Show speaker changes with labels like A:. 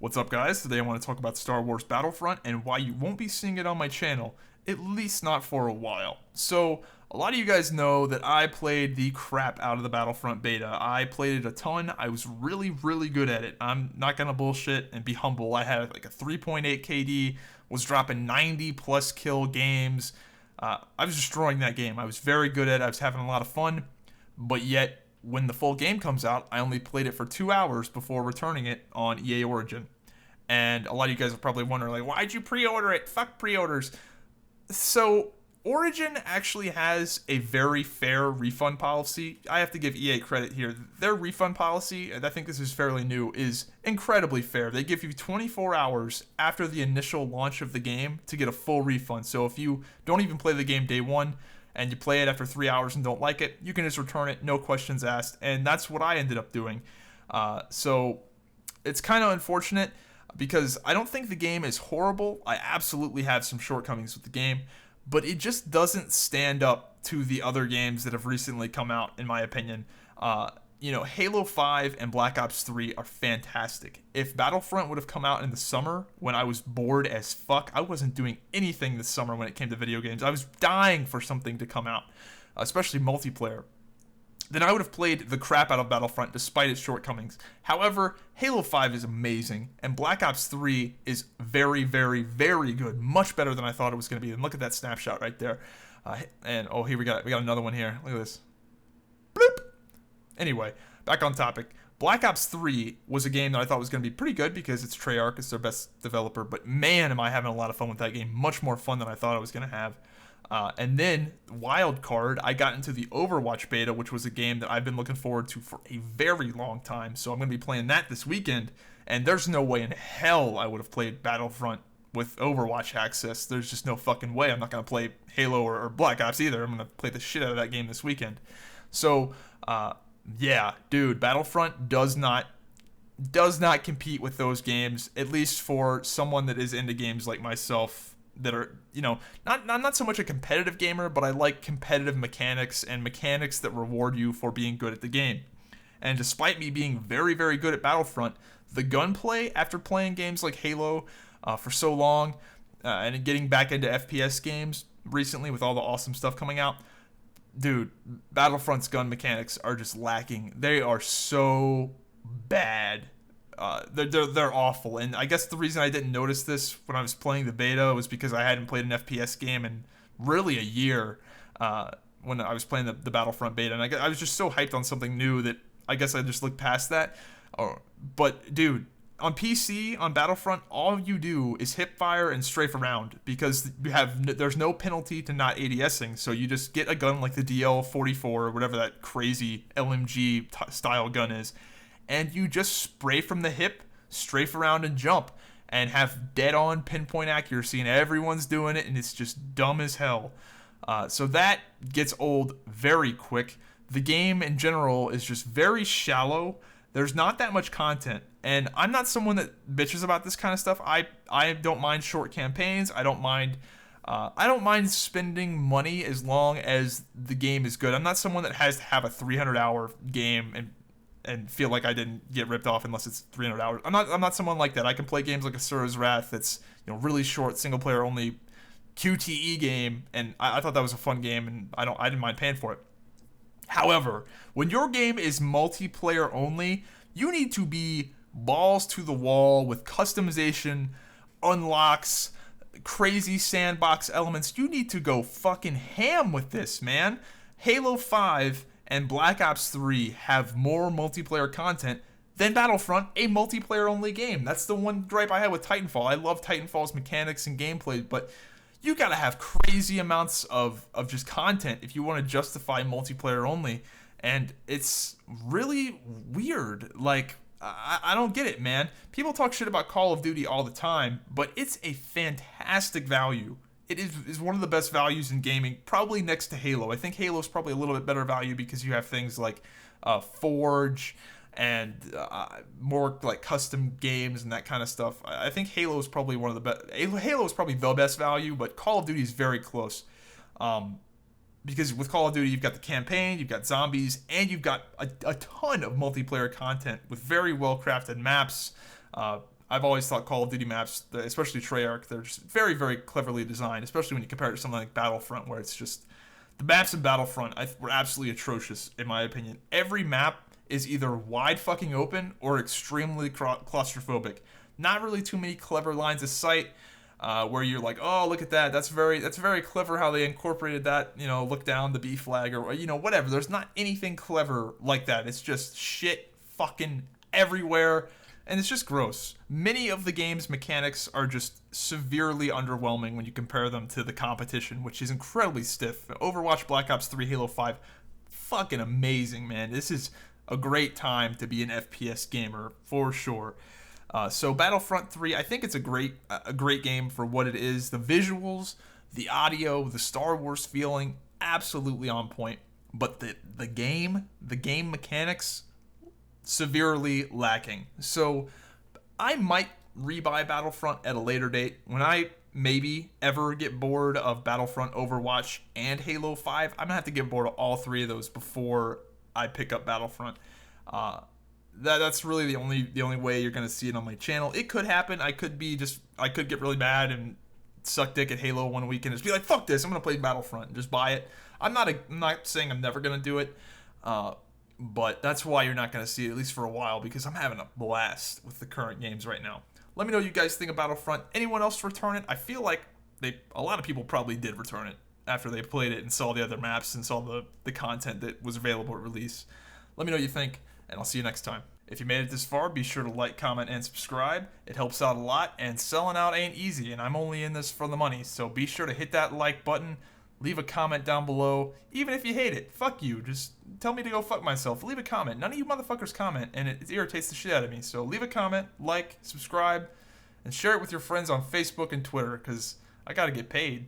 A: What's up, guys? Today I want to talk about Star Wars Battlefront and why you won't be seeing it on my channel, at least not for a while. So, a lot of you guys know that I played the crap out of the Battlefront beta. I played it a ton. I was really, really good at it. I'm not gonna bullshit and be humble. I had like a 3.8 KD, was dropping 90 plus kill games. I was destroying that game. I was very good at it. I was having a lot of fun, but yet when the full game comes out, I only played it for 2 hours before returning it on EA Origin. And a lot of you guys are probably wondering, like, why'd you pre-order it? Fuck pre-orders. So, Origin actually has a very fair refund policy. I have to give EA credit here. Their refund policy, and I think this is fairly new, is incredibly fair. They give you 24 hours after the initial launch of the game to get a full refund. So if you don't even play the game day one, and you play it after 3 hours and don't like it, you can just return it, no questions asked. And that's what I ended up doing. So it's kind of unfortunate because I don't think the game is horrible. I absolutely have some shortcomings with the game, but it just doesn't stand up to the other games that have recently come out, in my opinion. Halo 5 and Black Ops 3 are fantastic. If Battlefront would have come out in the summer when I was bored as fuck, I wasn't doing anything this summer when it came to video games. I was dying for something to come out, especially multiplayer. Then I would have played the crap out of Battlefront despite its shortcomings. However, Halo 5 is amazing, and Black Ops 3 is very, very, very good. Much better than I thought it was going to be. And look at that snapshot right there. Here we got another one here. Look at this. Bloop. Anyway, back on topic. Black Ops 3 was a game that I thought was going to be pretty good because it's Treyarch, it's their best developer, but man, am I having a lot of fun with that game. Much more fun than I thought I was going to have. And then, wild card, I got into the Overwatch beta, which was a game that I've been looking forward to for a very long time, so I'm going to be playing that this weekend, and there's no way in hell I would have played Battlefront with Overwatch access. There's just no fucking way. I'm not going to play Halo or Black Ops either. I'm going to play the shit out of that game this weekend. So, yeah, dude, Battlefront does not compete with those games, at least for someone that is into games like myself that are, not so much a competitive gamer, but I like competitive mechanics and mechanics that reward you for being good at the game. And despite me being very, very good at Battlefront, the gunplay after playing games like Halo for so long and getting back into FPS games recently with all the awesome stuff coming out, dude, Battlefront's gun mechanics are just lacking. They are so bad. They're awful. And I guess the reason I didn't notice this when I was playing the beta was because I hadn't played an FPS game in really a year when I was playing the Battlefront beta. And I was just so hyped on something new that I guess I just looked past that. But, dude, on PC, on Battlefront, all you do is hip fire and strafe around because there's no penalty to not ADSing. So you just get a gun like the DL-44 or whatever that crazy LMG style gun is, and you just spray from the hip, strafe around and jump, and have dead-on pinpoint accuracy, and everyone's doing it, and it's just dumb as hell. So that gets old very quick. The game in general is just very shallow. There's not that much content, and I'm not someone that bitches about this kind of stuff. I don't mind short campaigns. I don't mind spending money as long as the game is good. I'm not someone that has to have a 300-hour game and feel like I didn't get ripped off unless it's 300 hours. I'm not someone like that. I can play games like Asura's Wrath that's really short, single player only QTE game, and I thought that was a fun game, and I didn't mind paying for it. However, when your game is multiplayer only, you need to be balls to the wall with customization, unlocks, crazy sandbox elements. You need to go fucking ham with this, man. Halo 5 and Black Ops 3 have more multiplayer content than Battlefront, a multiplayer-only game. That's the one gripe I had with Titanfall. I love Titanfall's mechanics and gameplay, but you gotta have crazy amounts of just content if you want to justify multiplayer only, and it's really weird. Like, I don't get it, man. People talk shit about Call of Duty all the time, but it's a fantastic value. It is one of the best values in gaming, probably next to Halo. I think Halo's probably a little bit better value because you have things like Forge and more like custom games and that kind of stuff. I think Halo is probably one of the best. Halo is probably the best value, but Call of Duty is very close. Because with Call of Duty, you've got the campaign, you've got zombies, and you've got a ton of multiplayer content with very well-crafted maps. I've always thought Call of Duty maps, especially Treyarch, they're just very, very cleverly designed, especially when you compare it to something like Battlefront, where it's just the maps in Battlefront were absolutely atrocious, in my opinion. Every map is either wide fucking open or extremely claustrophobic. Not really too many clever lines of sight. Where you're like, oh, look at that. That's very clever how they incorporated that. Look down the B flag or whatever. There's not anything clever like that. It's just shit fucking everywhere, and it's just gross. Many of the game's mechanics are just severely underwhelming when you compare them to the competition, which is incredibly stiff. Overwatch, Black Ops 3, Halo 5, fucking amazing, man. This is a great time to be an FPS gamer for sure. So Battlefront 3, I think it's a great game for what it is. The visuals, the audio, the Star Wars feeling, absolutely on point. But the game mechanics, severely lacking. So I might rebuy Battlefront at a later date when I maybe ever get bored of Battlefront, Overwatch, and Halo 5. I'm gonna have to get bored of all three of those before I pick up Battlefront. That's really the only way you're gonna see it on my channel. It could happen. I could get really mad and suck dick at Halo one week and just be like, fuck this, I'm gonna play Battlefront and just buy it. I'm not saying I'm never gonna do it, but that's why you're not gonna see it, at least for a while, because I'm having a blast with the current games right now. Let me know what you guys think of Battlefront. Anyone else return it? I feel like a lot of people probably did return it after they played it and saw the other maps and saw the content that was available at release. Let me know what you think, and I'll see you next time. If you made it this far, be sure to like, comment, and subscribe. It helps out a lot, and selling out ain't easy, and I'm only in this for the money, so be sure to hit that like button, leave a comment down below. Even if you hate it, fuck you. Just tell me to go fuck myself. Leave a comment. None of you motherfuckers comment, and it irritates the shit out of me. So leave a comment, like, subscribe, and share it with your friends on Facebook and Twitter, because I gotta get paid.